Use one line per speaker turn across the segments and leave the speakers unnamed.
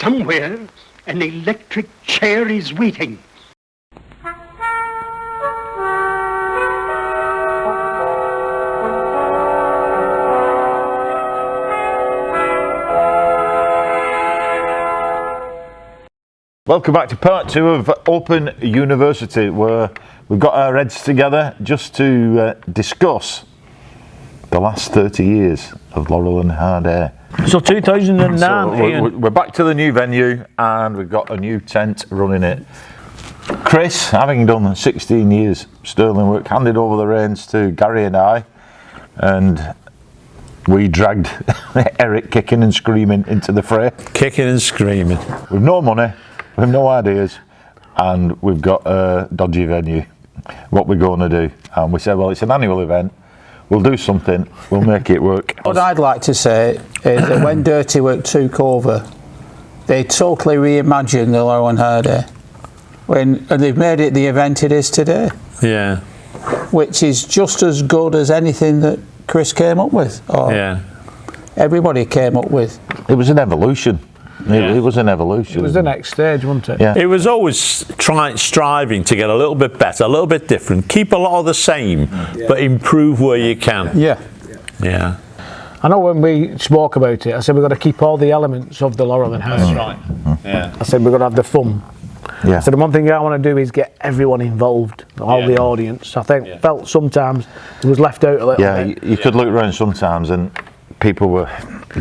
Somewhere, an electric chair is waiting.
Welcome back to part 2 of Open University, where we've got our heads together just to discuss the last 30 years of Laurel and HarDay.
So 2009,
so we're back to the new venue and we've got a new tent running it. Chris, having done 16 years sterling work, handed over the reins to Gary and I, and we dragged Eric kicking and screaming into the fray.
Kicking and screaming.
With no money, with no ideas, and we've got a dodgy venue. What we're going to do? And we said, well, it's an annual event. We'll do something. We'll make it work.
What I'd like to say is that when Dirty Work took over, they totally reimagined the Laurel and HarDay. And they've made it the event it is today.
Yeah.
Which is just as good as anything that Chris came up with, or everybody came up with.
It was an evolution. It was an evolution.
It was the next stage, wasn't it?
Yeah.
It was always striving to get a little bit better, a little bit different, keep a lot of the same, but improve where you can.
Yeah.
Yeah.
I know when we spoke about it, I said we've got to keep all the elements of the Laurel and HarDay.
That's right. Yeah.
I said we've got to have the fun.
Yeah.
So the one thing I want to do is get everyone involved, all the audience. I think felt sometimes it was left out a little bit.
You could look around sometimes and people were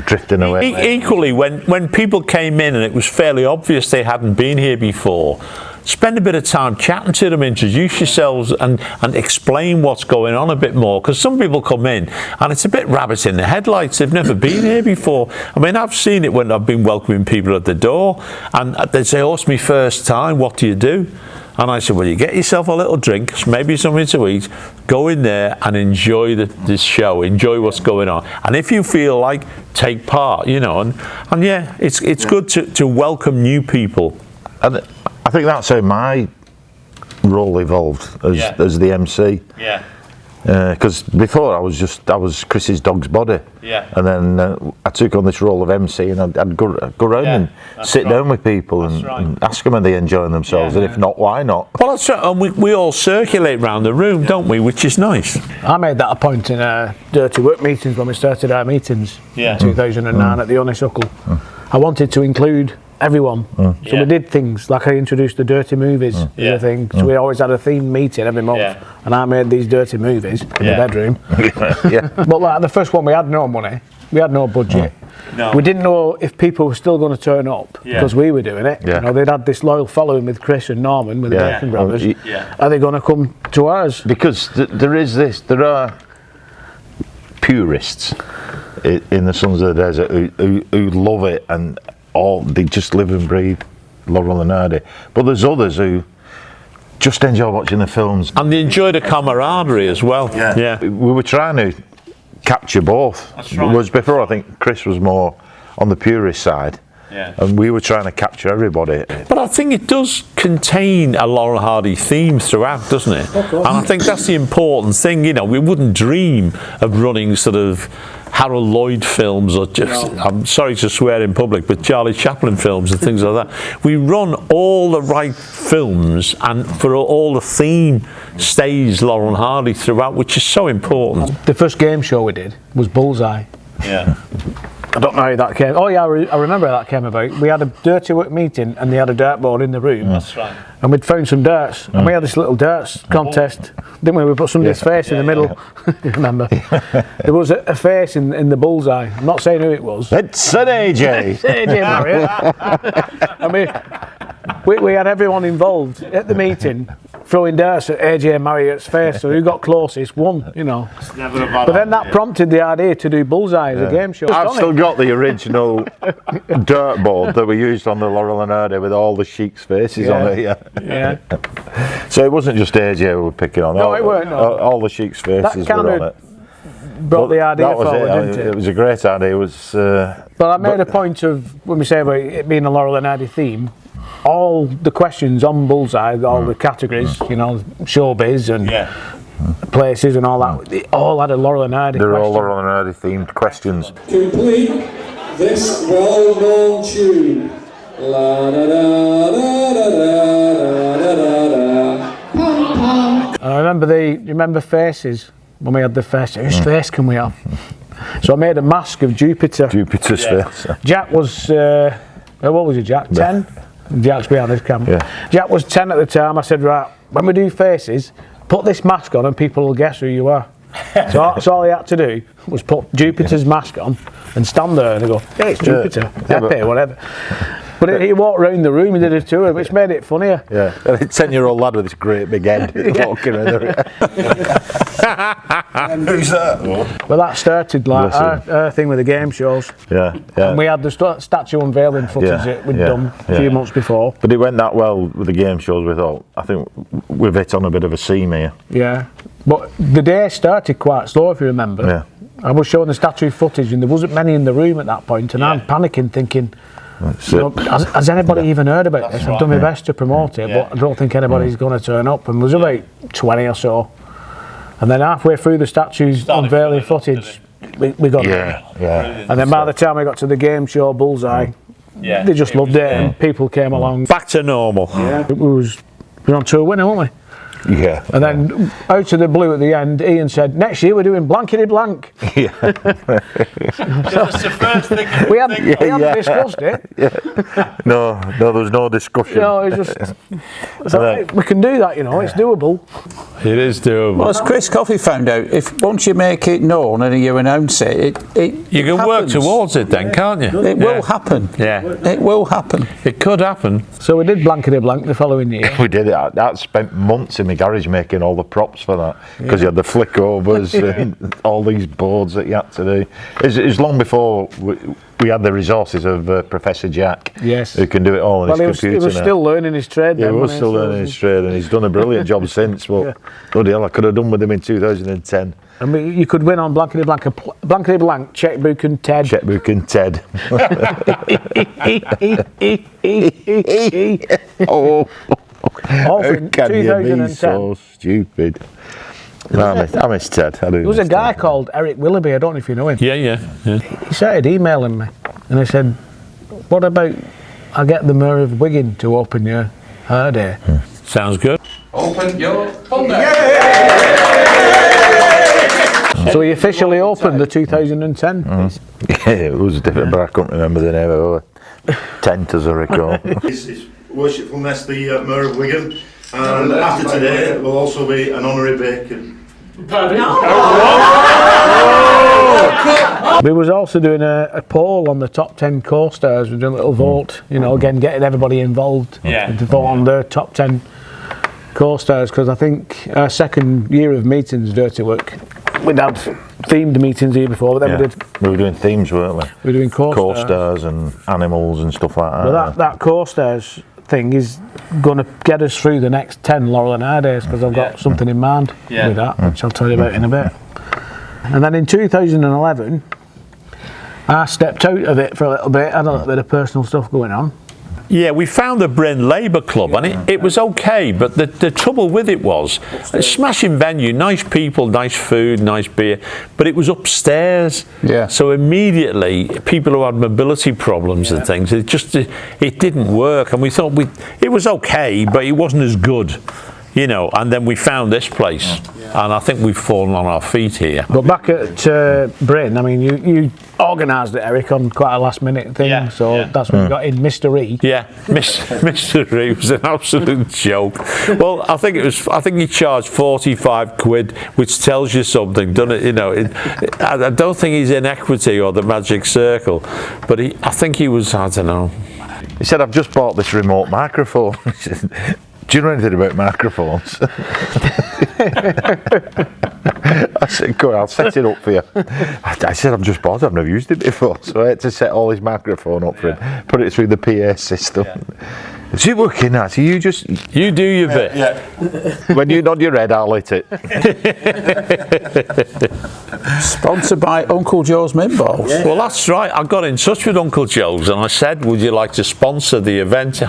drifting away.
Equally, when people came in and it was fairly obvious they hadn't been here before, spend a bit of time chatting to them, introduce yourselves and explain what's going on a bit more, because some people come in and it's a bit rabbit in the headlights. They've never been here before. I mean, I've seen it when I've been welcoming people at the door and they say, oh, it's my first time, what do you do? And I said, well, you get yourself a little drink, maybe something to eat, go in there and enjoy this show, enjoy what's going on. And if you feel like, take part, you know, and yeah, it's good to welcome new people.
And I think that's how my role evolved as the MC.
Yeah.
Because before I was Chris's dog's body. Yeah. And then I took on this role of MC, and I'd go around and sit down with people and ask them are they enjoying themselves, and if not, why not?
Well, that's right. And we all circulate around the room, don't we? Which is nice.
I made that a point in Dirty Work meetings when we started our meetings in 2009 at the Honeysuckle. I wanted to include everyone. So we did things like I introduced the dirty movies as a thing. So we always had a themed meeting every month, and I made these dirty movies in the bedroom. But like the first one, we had no money, we had no budget. No. We didn't know if people were still going to turn up because we were doing it. You know, they'd had this loyal following with Chris and Norman with the Bacon Brothers. Are they going to come to ours?
Because there are purists in the Sons of the Desert who love it and they just live and breathe Laurel and HarDay. But there's others who just enjoy watching the films.
And they enjoy the camaraderie as well. Yeah.
We were trying to capture both. That's right. Whereas before, I think Chris was more on the purist side. Yeah. And we were trying to capture everybody.
But I think it does contain a Laurel HarDay theme throughout, doesn't it? And I think that's the important thing. You know, we wouldn't dream of running sort of Harold Lloyd films or just, I'm sorry to swear in public, but Charlie Chaplin films and things like that. We run all the right films, and for all the theme stays Laurel and HarDay throughout, which is so important.
The first game show we did was Bullseye.
Yeah.
I don't know how that came. Oh yeah, I remember how that came about. We had a Dirty Work meeting and they had a dartboard in the room.
That's right.
And we'd found some darts and we had this little darts contest, didn't we? We put somebody's face in the middle. You remember? There was a face in the bullseye. I'm not saying who it was.
It's an AJ.
It's AJ Marriott. And we had everyone involved at the meeting throwing darts at AJ Marriott's face, so who got closest won, you know. But then that prompted the idea to do Bullseye as a game show.
I've still got the original dartboard that we used on the Laurel and HarDay with all the Sheik's faces on it. Yeah. So it wasn't just AJ we were picking on.
No, it weren't. No.
All the Sheik's faces were on it.
Brought the idea forward, didn't it?
It was a great idea. It was.
But I made a point of, when we say about it being a Laurel and HarDay theme, all the questions on Bullseye, all the categories, you know, showbiz and places and all that, they all had a Laurel and HarDay.
They're all Laurel and HarDay themed questions.
Complete this well-known tune
And I remember you remember faces when we had the face. Whose face can we have? So I made a mask of Jupiter.
Jupiter's face.
Jack was what was he, Jack? 10? Jack's behind this camera.
Yeah.
Jack was 10 at the time. I said, right, when we do faces, put this mask on and people will guess who you are. So that's all he had to do was put Jupiter's mask on and stand there and they go, yeah, it's Jupiter, Pepe, whatever. But he walked around the room, he did a tour, which made it funnier.
Yeah, a 10-year-old lad with this great big head walking around and who's that?
Well, that started like our thing with the game shows.
Yeah.
And we had the statue unveiling footage that we'd done a few months before.
But it went that well with the game shows, we thought, I think we've hit on a bit of a seam here.
Yeah. But the day started quite slow, if you remember.
Yeah.
I was showing the statue footage and there wasn't many in the room at that point, and I'm panicking thinking, has anybody even heard about this? I've done my best to promote it, but I don't think anybody's going to turn up. And there was about 20 or so. And then halfway through the statue's unveiling footage, we got there.
Yeah.
And then by the time I got to the game show Bullseye, they just loved it and people came along.
Back to normal.
Yeah. We were on tour winner, weren't we?
Yeah.
And then out of the blue at the end, Ian said, next year we're doing blankety blank.
Yeah.
That's the first thing.
We hadn't discussed it.
Yeah. No, there was no discussion.
No, it was just, we can do that, it's doable.
It is doable.
Well, as Chris Coffey found out, if once you make it known and you announce it
you can
happens.
work towards it then, can't you?
It will happen.
Yeah.
It will happen.
It could happen.
So we did blankety blank the following year.
We did it. I spent months in my garage making all the props for that because you had the flick overs and all these boards that you had to do. It was long before we had the resources of Professor Jack, who can do it all on his computer.
He was still learning his trade.
Yeah, he was still learning his trade, and he's done a brilliant job since. But bloody hell, I could have done with him in 2010.
I mean, you could win on blankety blank, checkbook and Ted.
Checkbook and Ted. Oh.
All in
Can you be
2010.
so stupid? I miss Ted.
There was a guy called Eric Willoughby, I don't know if you know him.
Yeah.
He started emailing me and I said, what about I get the Mayor of Wigan to open your HarDay?
Sounds good.
Open your phone.
So he officially opened the 2010.
Yeah, it was different, but I couldn't remember the name of it. Tent, as I recall.
His Worshipfulness, the Mayor of Wigan, and after today will also be an honorary bacon.
We was also doing a poll on the top 10 co-stars. We're doing a little vote, again getting everybody involved to vote on the top 10 co-stars, because I think our second year of meetings, Dirty Work, we'd had themed meetings here before, but then
we were doing themes, weren't we?
We were doing
co-stars and animals and stuff like that.
Well, that co-stars thing is going to get us through the next 10 Laurel HarDays, because I've got something in mind with that, which I'll tell you about in a bit. And then in 2011, I stepped out of it for a little bit, had a little bit of personal stuff going on.
Yeah, we found the Bryn Labour Club and it was okay, but the trouble with it was a smashing venue, nice people, nice food, nice beer, but it was upstairs.
Yeah.
So immediately people who had mobility problems and things, it didn't work, and we thought it was okay, but it wasn't as good. And then we found this place, and I think we've fallen on our feet here.
But back at Bryn, I mean, you organised it, Eric, on quite a last-minute thing, that's when we got in Mr. E. Yeah,
Mr. E was an absolute joke. Well, I think he charged 45 quid, which tells you something, doesn't it? I don't think he's in Equity or the Magic Circle, but I think he was, I don't know.
He said, I've just bought this remote microphone. Do you know anything about microphones? I said, go on, I'll set it up for you. I said, I've just bought it, I've never used it before. So I had to set all his microphone up for him, put it through the PA system. Is it working now? So you
do your bit.
Yeah. When you nod your head, I'll hit it.
Sponsored by Uncle Joe's Minballs.
Well, that's right. I got in touch with Uncle Joe's and I said, would you like to sponsor the event?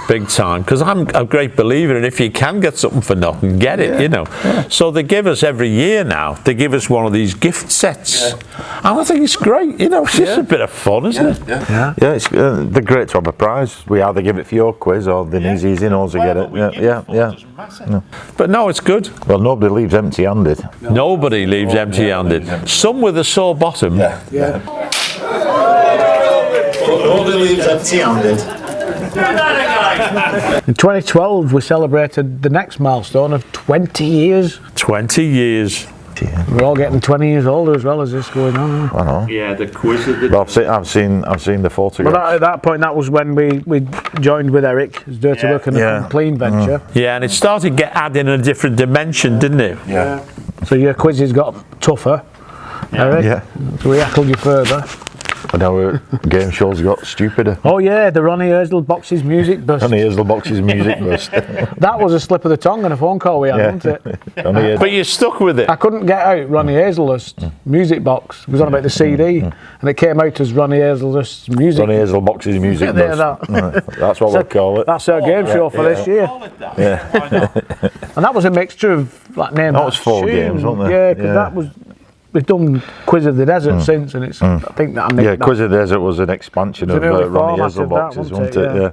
big time, because I'm a great believer in if you can get something for nothing, get it, you know. So they give us every year now, they give us one of these gift sets. And I think it's great, you know, it's just a bit of fun, isn't it?
Yeah, it's, they're great to have a prize. We either give it for your quiz or the easy knows to get it. Yeah.
But no, it's good.
Well, nobody leaves empty-handed.
Nobody leaves empty-handed. Some with a sore bottom.
Nobody leaves empty-handed.
In 2012, we celebrated the next milestone of 20 years.
20 years.
We're all getting 20 years older as well as this going on.
I know.
Yeah, the quiz of the...
Well, I've seen the photographs.
But at that point, that was when we joined with Eric as Dirty Work and the Clean venture.
Yeah, and it started adding a different dimension, didn't it?
Yeah.
So your quizzes got tougher, Eric.
Yeah.
So we heckled you further.
And our game shows got stupider.
Oh yeah, the Ronnie Hazelbox's music bust.
Ronnie Hazelbox's music bust.
That was a slip of the tongue and a phone call we had, wasn't it?
But you stuck with it.
I couldn't get out Ronnie Hazelhurst's music box. It was on about the CD, and it came out as Ronnie Hazelhurst's music.
Ronnie Hazelbox's music bust. That's what we call it.
That's our game show for this year.
Yeah.
And that was a mixture of like name.
That was 4 games, wasn't there?
Yeah, because that was. We've done Quiz of the Desert since, and it's. I think that. I
Quiz of the Desert was an expansion of Ronnie Hazelbox's, wasn't it? Yeah.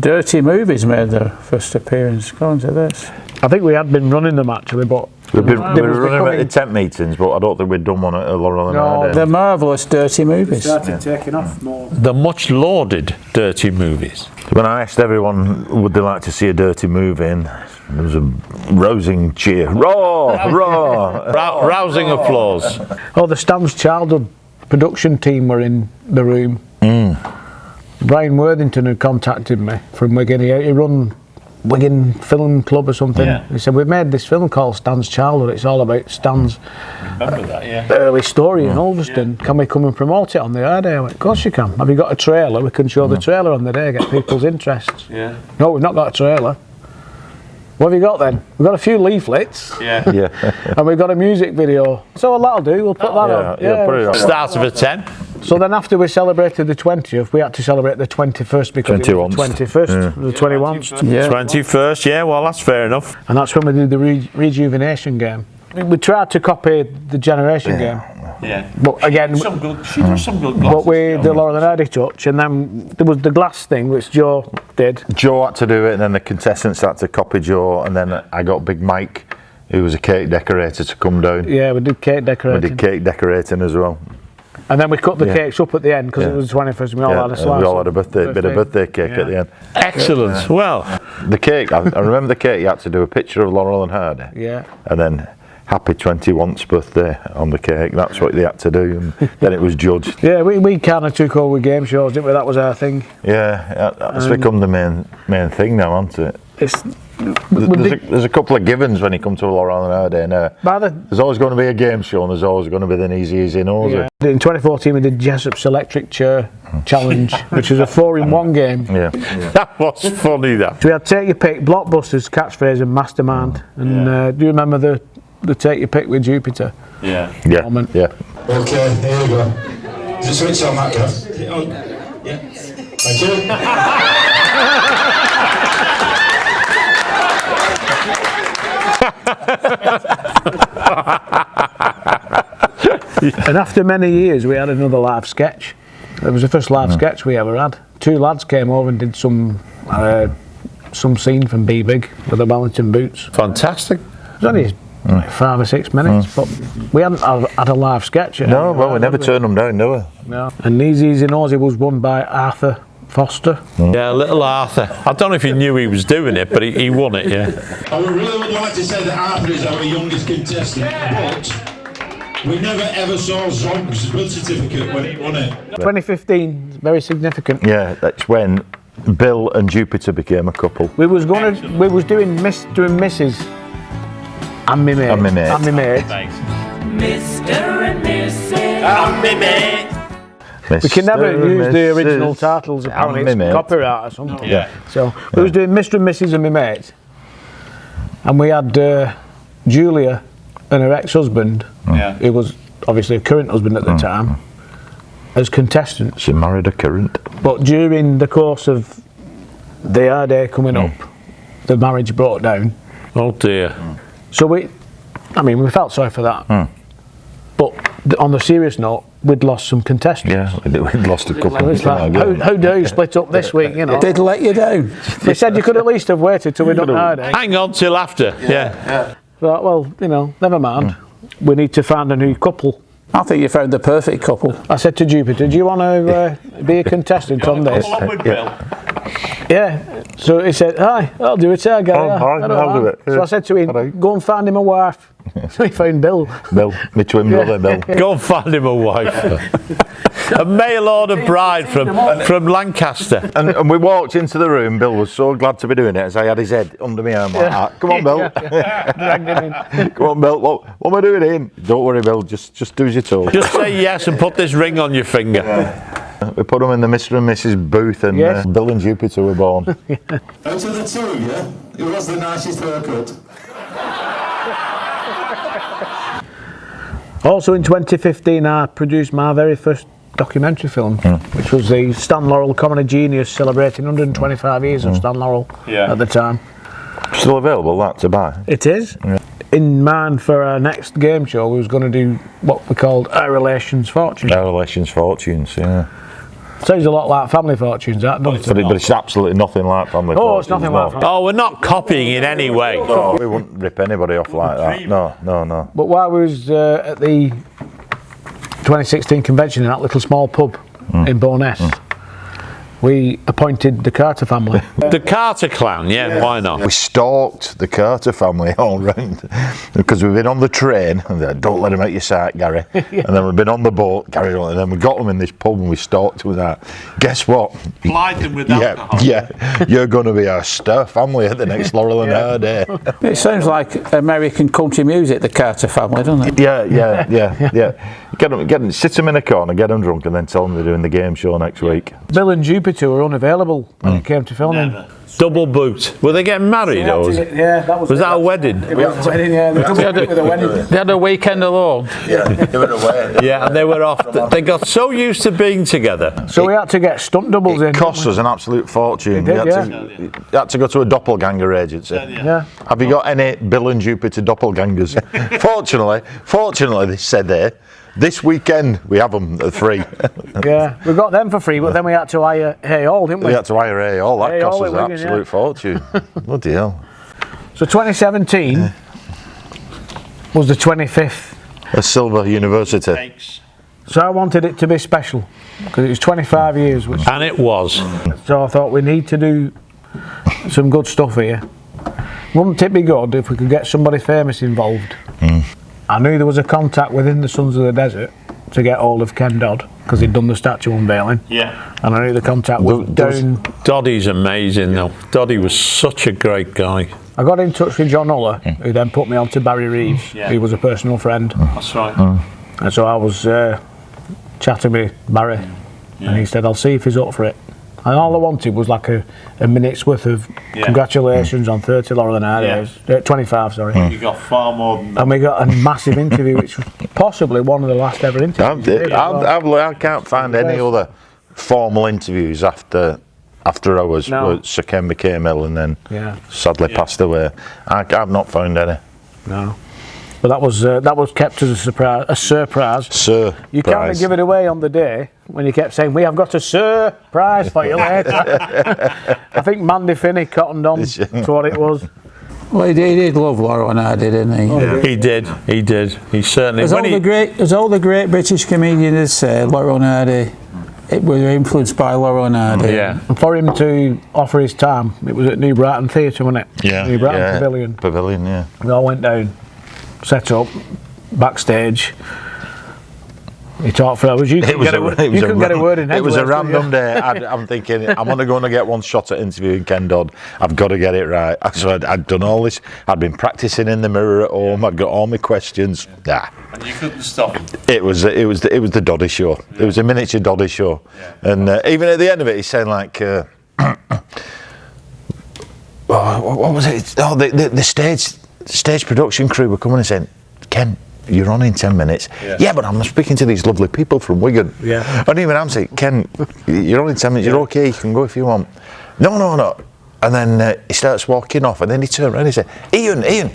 Dirty Movies made their first appearance. Go on to this.
I think we had been running them actually, but
we were running at the tent meetings, but I don't think we'd done one at Laurel HarDay.
The marvellous Dirty Movies.
started taking off more.
The much lauded Dirty Movies.
When I asked everyone would they like to see a dirty movie, and there was a rousing cheer. Raw!
Rousing applause.
Oh, the Stan's Childhood production team were in the room. Brian Worthington had contacted me from Wigan. He run Wigan Film Club or something. He said, we've made this film called Stan's Childhood. It's all about Stan's early story in Ulverston. Can we come and promote it on the HarDay? I went, of course you can. Have you got a trailer? We can show the trailer on the day, get people's interests. No, we've not got a trailer. What have you got then? We've got a few leaflets. And we've got a music video. So well, that'll do. We'll put that on.
Put it on.
Starts with a 10.
So then after we celebrated the 20th, we had to celebrate the 21st because it was the 21st, the 21st.
21st, yeah, well, that's fair enough.
And that's when we did the rejuvenation game. We tried to copy the generation game. But again,
She does some good
but with the Laurel HarDay touch, and then there was the glass thing which Joe did.
Joe had to do it, and then the contestants had to copy Joe, and then I got Big Mike, who was a cake decorator, to come down.
Yeah, we did cake decorating.
We did cake decorating as well.
And then we cut the cakes up at the end because it was the 21st and we all had a slice.
We all had a bit of birthday cake at the end.
Excellent. Well,
the cake, I remember the cake, you had to do a picture of Laurel and HarDay.
Yeah.
And then happy 21th birthday on the cake. That's what they had to do, and then it was judged.
Yeah, we kind of took over game shows, didn't we? That was our thing.
Yeah, that's become the main thing now, hasn't it?
There's
a couple of givens when you come to a Laurel and HarDay, and there's always going to be a game show, and there's always going to be the easy nosy.
Yeah. In 2014 we did Jessup's Electric Chair Challenge, which was a 4-in-1 game.
that was funny, that.
So we had Take Your Pick, Blockbusters, Catchphrase and Mastermind. And do you remember the Take Your Pick with Jupiter? Moment?
Yeah.
Okay, here we go. Does it switch on that, Gav? Yeah. Thank you.
And after many years we had another live sketch. It was the first live sketch we ever had. 2 lads came over and did some scene from Be Big with the Wellington boots.
Fantastic.
It was only 5 or 6 minutes, but we hadn't had a live sketch yet.
No, well, we never turned them down, do we?
No. And Easy Nosy was won by Arthur Foster.
Yeah, little Arthur. I don't know if he knew he was doing it, but he won it,
I really would like to say that Arthur is our youngest contestant, but we never ever saw Zog's birth certificate when he won it.
2015, very significant.
Yeah, that's when Bill and Jupiter became a couple.
We was doing Mrs. and me mate.
And me mate.
And me mate.
Mr. and Mrs. and me mate.
We can never use the original titles, apparently it's copyright or something. So we was doing Mr. and Mrs. and me mate. And we had Julia and her ex-husband, who was obviously a current husband at the time, as contestants.
She married a current.
But during the course of the HarDay coming up, the marriage broke down.
Oh dear.
So we felt sorry for that. But on the serious note, we'd lost some contestants.
Yeah, we'd lost a couple.
It's like, how do you split up this week, you know?
Did let you down.
They said you could at least have waited till we done HarDay.
Hang on till after. Yeah.
Thought, well, you know, never mind. We need to find a new couple.
I think you found the perfect couple.
I said to Jupiter, do you want to be a contestant on this? Yeah. So he said, aye, I'll do it, Gary.
I'll do it.
So I said to him, go and find him a wife. So he found Bill.
Bill, my twin brother, Bill.
Go and find him a wife. A mail order bride from Lancaster.
And we walked into the room. Bill was so glad to be doing it as I had his head under my arm like that. Come on, Bill.
Dragged him in.
Come on, Bill. What am I doing in? Don't worry, Bill. Just do as you're told.
Just say yes and put this ring on your finger.
We put them in the Mr. and Mrs. booth, and Bill and Jupiter were born.
Out of the two of you, who has the nicest haircut?
Also in 2015, I produced my very first documentary film, which was the Stan Laurel Comedy Genius, celebrating 125 years of Stan Laurel at the time.
Still available, that, to buy?
It is. Yeah. In mind for our next game show, we was going to do what we called Our Relations Fortunes.
Our Relations Fortunes, yeah.
Sounds a lot like Family Fortunes, that, doesn't it?
But it's absolutely nothing like Family Fortunes.
Oh, it's nothing like Family.
Oh, we're not copying in any way.
No, we wouldn't rip anybody off like that. No.
But while we was at the 2016 convention in that little small pub in Bowness, we appointed the Carter family.
The Carter clown, why not?
We stalked the Carter family all round because we've been on the train and they're, don't let him out your sight, Gary. And then we've been on the boat, Gary, and then we got them in this pub and we stalked with that. Guess what?
Plied them with alcohol.
Yeah, you're going to be our star family at the next Laurel and HarDay.
It sounds like American country music, the Carter family, doesn't it?
Yeah. Get them, sit them in a corner, get them drunk, and then tell them they're doing the game show next week.
Bill and Jupiter were unavailable when it came to filming.
Double boot. Were they getting married?
Was
that a wedding?
It was a wedding, yeah.
They had a weekend alone.
They were away.
Yeah, and they were off. They got so used to being together.
So we had to get stunt doubles in.
It cost us an absolute fortune.
It did,
we had to go to a doppelganger agency.
Yeah.
Have you got any Bill and Jupiter doppelgangers? Fortunately, they said there. This weekend we have them at free.
Yeah, we got them for free, but then we had to hire Hey All, didn't we?
We had to hire Hey All. That cost us an
Wigan,
absolute fortune. Bloody hell.
So 2017 was the 25th.
A Silver University.
So I wanted it to be special because it was 25 years.
And it was.
So I thought we need to do some good stuff here. Wouldn't it be good if we could get somebody famous involved? I knew there was a contact within the Sons of the Desert to get hold of Ken Dodd because he'd done the statue unveiling.
Yeah.
And I knew the contact was down.
Doddy's amazing though. Doddy was such a great guy.
I got in touch with John Uller, who then put me on to Barry Reeves, who was a personal friend.
That's right.
And so I was chatting with Barry, and he said, I'll see if he's up for it. And all I wanted was like a minute's worth of congratulations on 30 Laurel and HarDays. 25, sorry.
You got far more than that.
And we got a massive interview, which was possibly one of the last ever interviews.
I can't find any other formal interviews after ours. Where Sir Ken became ill and then sadly passed away. I've not found any.
No. But that was kept as a surprise. You can't give it away on the day when you kept saying, we have got a surprise for you later. I think Mandy Finney cottoned on to what it was.
Well, he did love Laurel and HarDay, didn't he?
Yeah. He did. He certainly.
As all the great British comedians say, Laurel and HarDay, it was influenced by Laurel and HarDay.
Yeah.
And for him to offer his time, it was at New Brighton Theatre, wasn't it?
Yeah.
New Brighton Pavilion.
Pavilion, yeah.
We all went down, set up, backstage. He talked for hours. You couldn't get a word in.
It was a random day. I'm thinking, I'm only going to get one shot at interviewing Ken Dodd. I've got to get it right. So I'd done all this. I'd been practicing in the mirror at home. I'd got all my questions.
And you couldn't stop.
It was the Doddy show. It was a miniature Doddy show.
Yeah.
And even at the end of it, he's saying like, what was it? Oh, the stage production crew were coming and saying, Ken, you're on in 10 minutes. Yeah, but I'm speaking to these lovely people from Wigan.
Yeah.
And even I'm saying, Ken, you're on in 10 minutes, you're okay, you can go if you want. No. And then he starts walking off, and then he turned around and he said, Ian,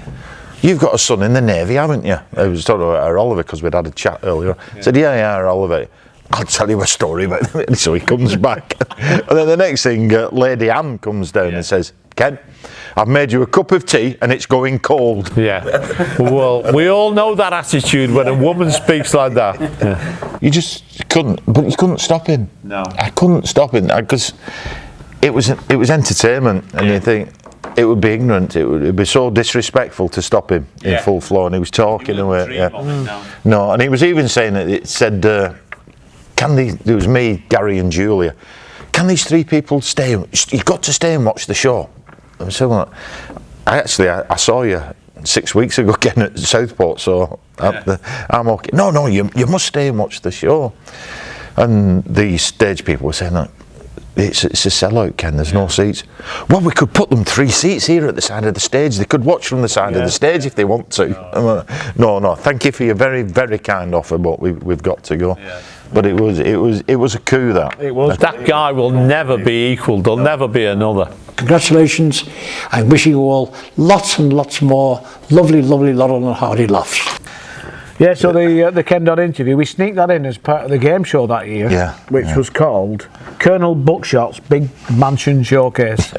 you've got a son in the Navy, haven't you? I was talking about Oliver because we'd had a chat earlier. I said, yeah, Oliver. I'll tell you a story about him. So he comes back. And then the next thing, Lady Anne comes down and says, Ken, I've made you a cup of tea and it's going cold.
Yeah. Well, we all know that attitude when a woman speaks like that. Yeah.
You just couldn't, but you couldn't stop him.
No.
I couldn't stop him because it was entertainment, and you think it would be ignorant. It would be so disrespectful to stop him in full flow, and he was talking away. No, and he was even saying that it said, it was me, Gary, and Julia. Can these three people stay? You've got to stay and watch the show. I said, well, I saw you 6 weeks ago again at Southport, so I'm okay. No, you must stay and watch the show. And the stage people were saying that it's a sellout, Ken, there's no seats. Well, we could put them 3 seats here at the side of the stage. They could watch from the side of the stage if they want to. No, thank you for your very, very kind offer, but we've got to go. But it was a coup, that.
It was. That guy will never be equalled. There'll never be another.
Congratulations. I'm wishing you all lots and lots more lovely Laurel and HarDay laughs.
Yeah, so the Ken Dodd interview, we sneaked that in as part of the game show that year, which was called Colonel Buckshot's Big Mansion Showcase.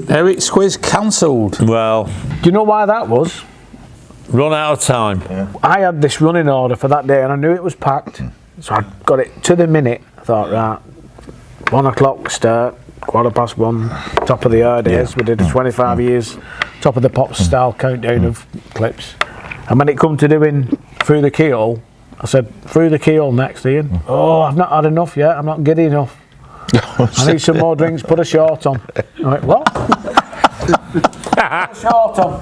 Eric's quiz cancelled.
Well,
do you know why that was?
Run out of time.
I had this running order for that day and I knew it was packed, so I got it to the minute. I thought, right, 1 o'clock start, 1:15, top of the hour days. We did a 25 years top of the pops style countdown of clips. And when it come to doing Through the Keyhole, I said, through the keyhole next, Ian. Oh, I've not had enough yet. I'm not giddy enough. I need some more drinks. Put a short on. I went, what? Put a short on.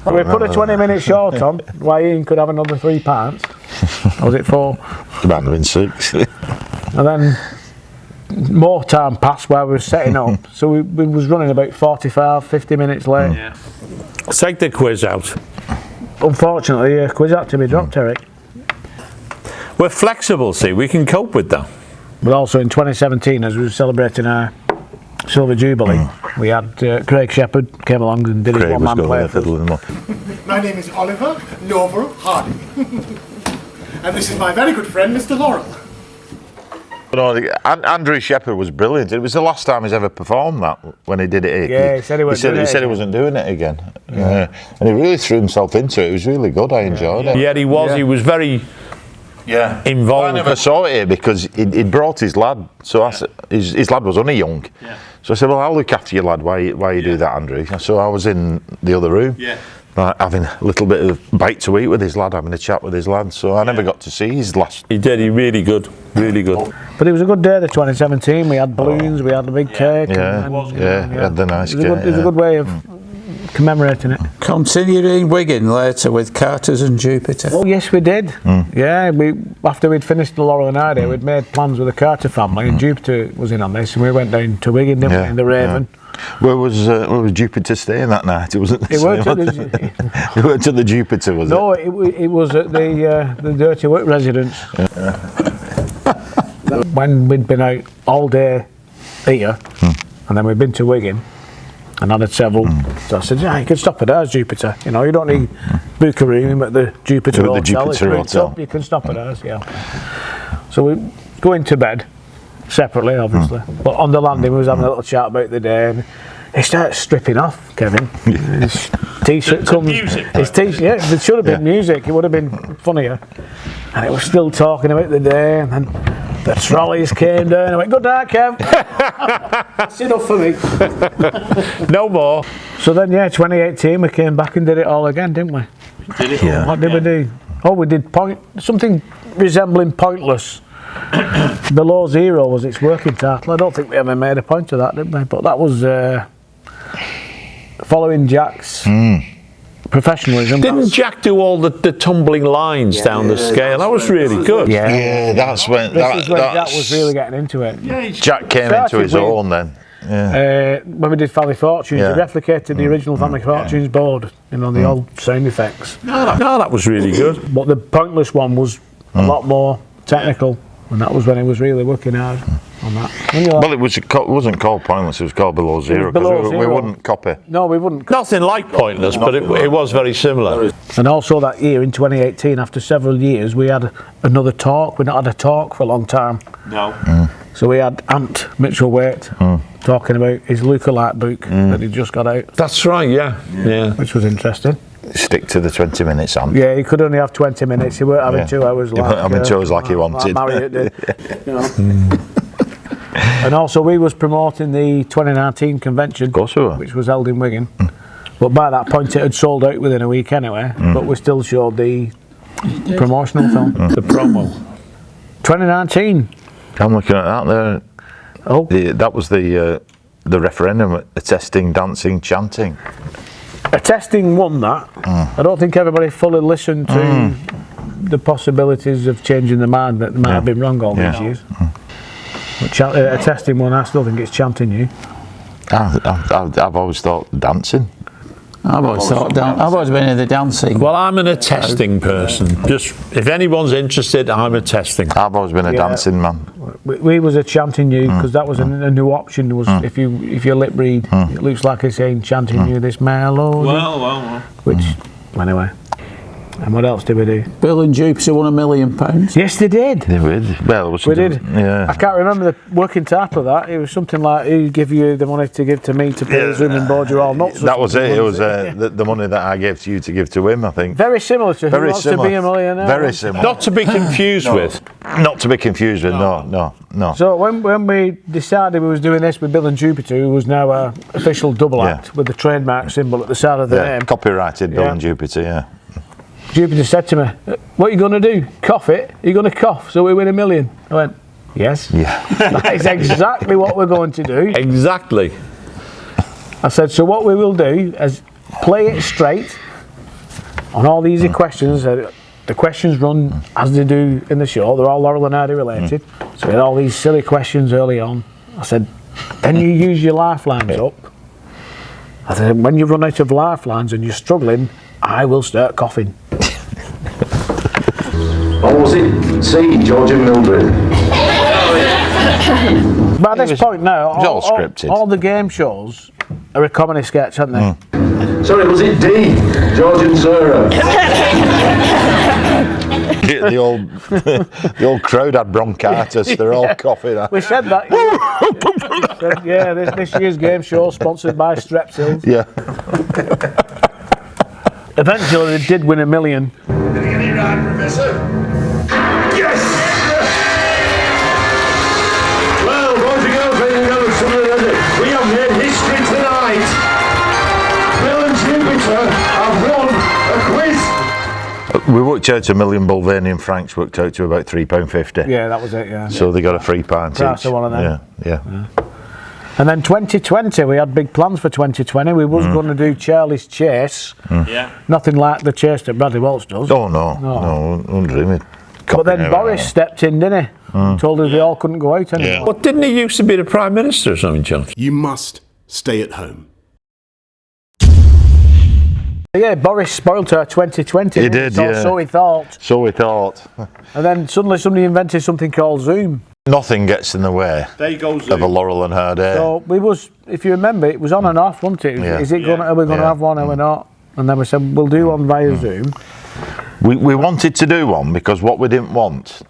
So we put a 20-minute short on, while Ian could have another 3 pints. Or was it 4?
It might have been 6.
And then more time passed while we were setting up. So we was running about 45, 50 minutes late.
Take the quiz out.
Unfortunately, quiz had to be dropped, Eric.
We're flexible, see, we can cope with that.
But also in 2017, as we were celebrating our Silver Jubilee, we had Craig Shepherd came along and did his one-man play for us.
My name is Oliver Laurel HarDay. And this is my very good friend, Mr. Laurel.
Andrew Shepherd was brilliant. It was the last time he's ever performed that when he did it.
Yeah, he said he
wasn't doing it again. And he really threw himself into it. It was really good. I enjoyed it.
Yeah, he was. Yeah. He was very involved.
Well, I never saw it here because he'd brought his lad. So his lad was only young. Yeah. So I said, well, I'll look after your lad. Why you do that, Andrew? So I was in the other room. Yeah. Having a little bit of bite to eat with his lad, having a chat with his lad, so I never got to see his last.
He did, he really good.
But it was a good day, the 2017, we had balloons, we had the big cake.
We had the nice cake.
It was a good way of commemorating it.
Continued in Wigan later with Carters and Jupiter.
Oh yes, we did. Yeah, after we'd finished the Laurel and HarDay, we'd made plans with the Carter family, and Jupiter was in on this, and we went down to Wigan, didn't we, in the Raven.
Where was Jupiter staying that night? It wasn't. It weren't at the Jupiter, was it?
No, it was at the Dirty Work residence. When we'd been out all day here, and then we'd been to Wigan, and I had several. So I said, "Yeah, you can stop at ours, Jupiter. You know, you don't need book a room at the Jupiter Hotel.
The Jupiter Hotel.
You can stop at ours, So we go into bed. Separately, obviously. But on the landing, we was having a little chat about the day, and he starts stripping off, Kevin. His t-shirt comes. His t-shirt, there should have been music. It would have been funnier. And it was still talking about the day, and then the trolleys came down. I went, "Good night, Kev." That's enough for me.
No more.
So then, 2018, we came back and did it all again, didn't we?
Did it? Yeah.
What did we do? Oh, we did something resembling Pointless. Below Zero was its working title. I don't think we ever made a point of that, did we? But that was following Jack's professionalism.
Didn't Jack do all the tumbling lines down the scale? That was really good.
Yeah, that's when
Jack was really getting into it.
Yeah, Jack came into his own then. Yeah.
When we did Family Fortunes, we replicated the original Family Fortunes board, the old sound effects.
No, that was really good.
But the Pointless one was a lot more technical. And that was when he was really working hard on that.
Well, it wasn't called Pointless, it was called Below Zero, because we wouldn't copy.
No, we wouldn't.
Nothing like Pointless, but it was very similar.
And also that year in 2018, after several years, we had another talk. We'd not had a talk for a long time.
No.
So we had Ant Mitchell-Waite talking about his lookalike book that he just got out.
That's right, yeah.
Which was interesting.
Stick to the 20 minutes, Ant.
Yeah, he could only have 20 minutes. He weren't having 2 hours
He weren't having 2 hours like he wanted.
Marriott did. You know. And also we was promoting the 2019 convention,
Of course we were.
which was held in Wigan. But by that point it had sold out within a week anyway. But we still showed the promotional film.
The promo.
2019.
I'm looking at that there.
Oh.
That was the referendum, attesting, dancing, chanting.
Attesting won that. I don't think everybody fully listened to the possibilities of changing the mind that might have been wrong all these years. But attesting one, I still think it's chanting you.
I've always thought dancing.
I've always been in the dancing.
Well, I'm an attesting person. Just if anyone's interested, I'm attesting.
I've always been a dancing man.
We was a chanting you because that was a new option. Was if you lip read, it looks like it's saying chanting you this melody.
Well.
Which anyway. And what else did we do?
Bill and Jupiter won £1 million.
Yes, they did.
They did. Well,
We did.
Yeah.
I can't remember the working title of that. It was something like, "Who give you the money to give to me to pay Zoom and board you all nuts?"
That was it. It was the money that I gave to you to give to him, I think.
Very similar to Who Wants to Be a Millionaire.
Very similar.
Not to be confused with.
Not to be confused with. No.
So when we decided we was doing this with Bill and Jupiter, who was now our official double act with the trademark symbol at the side of the name.
Copyrighted Bill and Jupiter. Yeah.
Jupiter said to me, "What are you going to do? Cough it? Are you going to cough so we win $1 million?" I went, "Yes."
Yeah.
That is exactly what we're going to do.
Exactly.
I said, "So what we will do is play it straight on all the easy questions. The questions run as they do in the show. They're all Laurel and HarDay related. So we had all these silly questions early on. I said, then you use your lifelines up. I said, when you run out of lifelines and you're struggling, I will start coughing."
Or was it C, George and Mildred?
By this point now,
all scripted.
All the game shows are a comedy sketch, aren't they?
Sorry, was it D, George and Sarah?
the old crowd had bronchitis. They're all coughing.
We said that. This year's game show sponsored by Strepsils.
Yeah.
Eventually, they did win $1 million.
Did I get it right, Professor? Yes! Well, boys and girls, ladies and gentlemen, we have made history tonight. Bill and Jupiter have won a quiz.
We worked out $1 million Bulvanian francs, worked out to about £3.50.
Yeah, that was it, yeah.
So they got a free pint
Price
each.
of one of them.
Yeah.
And then 2020, we had big plans for 2020. We was going to do Charlie's Chase. Nothing like the chase that Bradley Walsh does.
Oh, no, undreaming.
But then Boris stepped in, didn't he? Told us they all couldn't go out anymore.
But didn't he used to be the Prime Minister or something, John?
You must stay at home.
Yeah, Boris spoilt our 2020.
He did, yeah.
So he thought.
So we thought.
And then suddenly somebody invented something called Zoom.
Nothing gets in the way of a Laurel and HarDay.
So we was, if you remember, it was on and off, wasn't it?
Yeah.
Is it going? Are we going to have one? Are we not? And then we said we'll do one via Zoom.
We wanted to do one because what we didn't want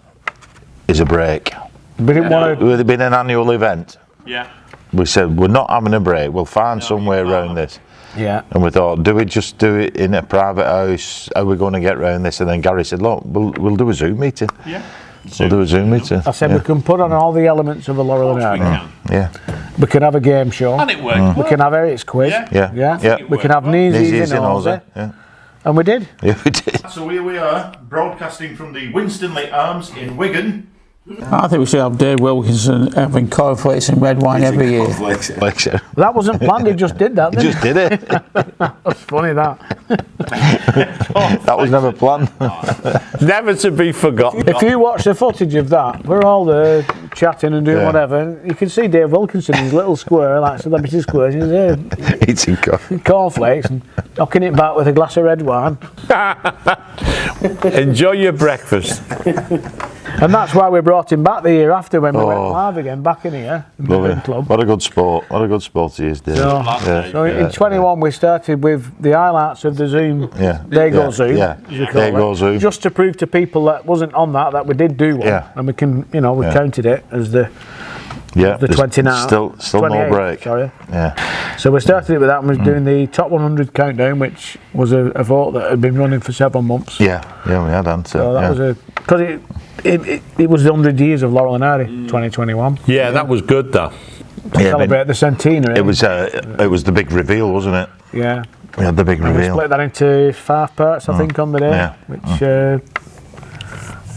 is a break.
We didn't want to.
It would have been an annual event.
Yeah.
We said we're not having a break. We'll find some way around this.
Yeah.
And we thought, do we just do it in a private house? Are we going to get around this? And then Gary said, look, we'll do a Zoom meeting.
Yeah.
We'll do a Zoom meeting.
I said we can put on all the elements of a Laurel and HarDay.
Yeah.
We can have a game show.
And it worked.
We can have Eric's quiz.
Yeah.
We can have Kneesies and Nosey.
Yeah.
And we did.
Yeah, we did.
So here we are, broadcasting from the Winstanley Arms in Wigan.
I think we should have Dave Wilkinson having cornflakes and red wine every year.
That wasn't planned, he just did that,
He
didn't
just did it.
That's funny, that.
That was never planned.
Never to be forgotten.
If you watch the footage of that, we're all there chatting and doing whatever, and you can see Dave Wilkinson, his little square, like Celebrity Square, he's there
eating
cornflakes and knocking it back with a glass of red wine.
Enjoy your breakfast.
And that's why we brought him back the year after when we went live again, back in here, in the Wigan club.
What a good sport. What a good sport he is, Dave.
So in 21 we started with the highlights of the Zoom. There Go Zoom. There Go Zoom. Just to prove to people that wasn't on that we did do one. And we can, you know, we counted it as the 29.
Still no break.
Sorry. So we started it with that and was doing the top 100 countdown, which was a vote that had been running for several months.
We had answered.
So that was because it was the 100 years of Laurel and Hardy, 2021.
Yeah, that was good though.
To celebrate the centenary.
It was the big reveal, wasn't it?
Yeah.
We had the big reveal.
We split that into 5 parts, I think, on the day, which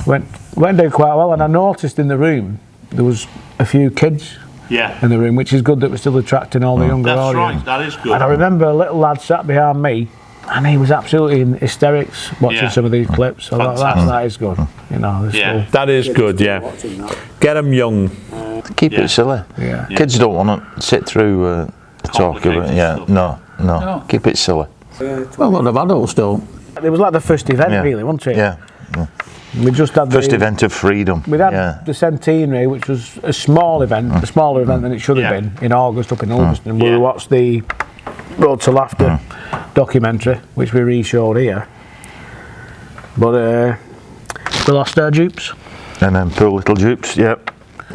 went down quite well. And I noticed in the room there was a few kids in the room, which is good that we're still attracting all the younger audience.
That's right, that is good.
And I remember a little lad sat behind me, and he was absolutely in hysterics watching some of these clips. So that is good. You know,
that is good. Yeah, get them young.
Keep it silly. Kids don't want to sit through the talk of it. No. Keep it silly.
Well, a lot of adults don't.
It was like the first event, really, wasn't it?
Yeah.
We just had
first event of freedom.
We had the centenary, which was a small event, a smaller event than it should have been, in August, up in Ulverston. We watched the Road to Laughter documentary, which we re-showed here. But we lost our dupes.
And then poor little dupes,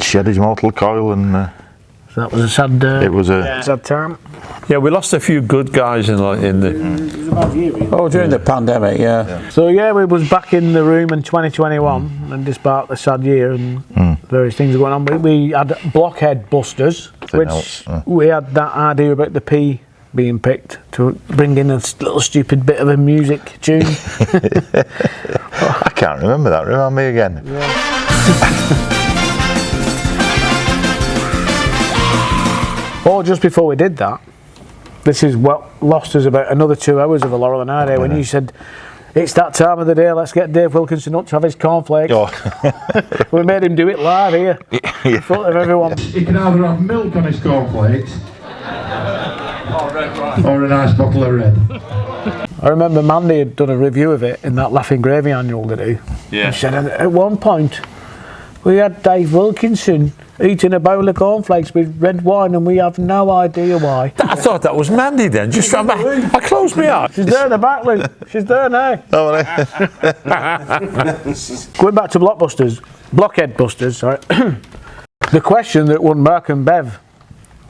shed his mortal coil, and
so that was a sad.
It was a
sad time.
Yeah, we lost a few good guys in the.
During the pandemic,
So we was back in the room in 2021, and despite the sad year and various things going on, we had blockhead busters, which we had that idea about the P being picked to bring in a little stupid bit of a music tune.
I can't remember that. Remind me again.
Or just before we did that, this is what lost us about another 2 hours of a Laurel and Hardy when you said, it's that time of the day, let's get Dave Wilkinson up to have his cornflakes. We made him do it live here in front of everyone.
He can either have milk on his cornflakes or a nice bottle of red.
I remember Mandy had done a review of it in that Laughing Gravy annual, did he? He said at one point we had Dave Wilkinson eating a bowl of cornflakes with red wine, and we have no idea why.
I thought that was Mandy then. Just I closed my eyes.
She's there in the back, Luke. She's there now. Going back to Blockhead Busters, sorry. The question that won Mark and Bev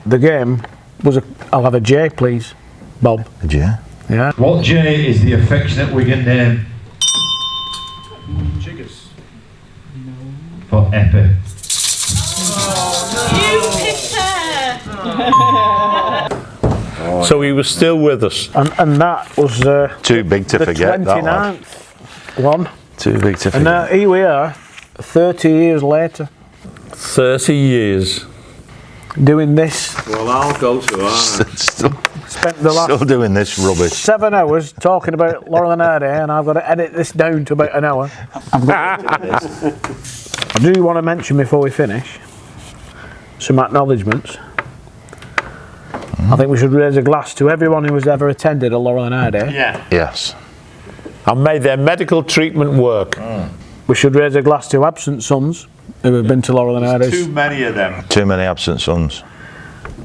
the game was I'll have a J, please, Bob.
A J?
Yeah.
What J is the affectionate Wigan name?
Jiggers.
For Epi.
So he was still with us.
And that was
too big to forget.
The 29th one.
Too big to forget.
And now here we are, 30 years later.
30 years.
Doing this.
Well, I'll go to that.
Spent the last
still doing this rubbish.
7 hours talking about Laurel and Hardy, and I've got to edit this down to about an hour. I do want to mention before we finish some acknowledgements. I think we should raise a glass to everyone who has ever attended a Laurel and Hardy.
Yes.
And made their medical treatment work.
We should raise a glass to absent sons who have been to Laurel and Hardy's.
Too many of them.
Too many absent sons.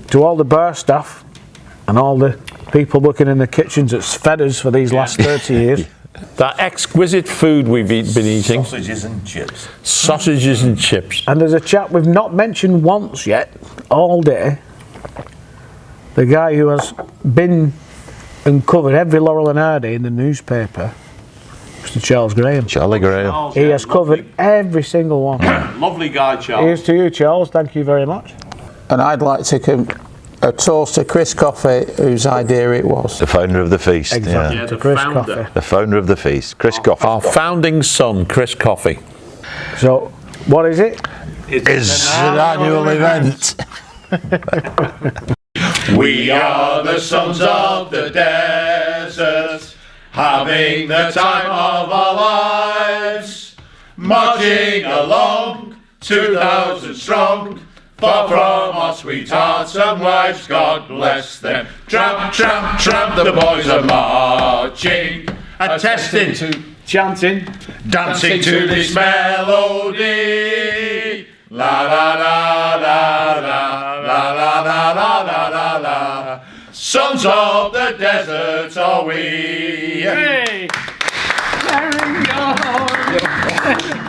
To all the bar staff and all the people working in the kitchens that's fed us for these last 30 years.
That exquisite food we've been eating.
Sausages and chips.
Sausages and chips.
And there's a chap we've not mentioned once yet, all day. The guy who has been and covered every Laurel and Hardy in the newspaper, Mr. Charles Graham.
Charlie Graham.
He has covered every single one.
Lovely guy, Charles.
Here's to you, Charles. Thank you very much.
And I'd like to a toast to Chris Coffey, whose idea it was.
The founder of the feast.
Exactly.
Yeah,
to Chris Coffey.
The founder of the feast, Chris Coffey.
Our founding son, Chris Coffey.
So, what is it?
It's an annual event.
We are the sons of the desert, having the time of our lives, marching along 2,000 strong, far from our sweethearts and wives, God bless them. Tramp, tramp, tramp, the boys are marching, attesting
chanting,
dancing to this melody. La la la la la la la la la la la la. Sons of the desert are we.
hey, carrying on.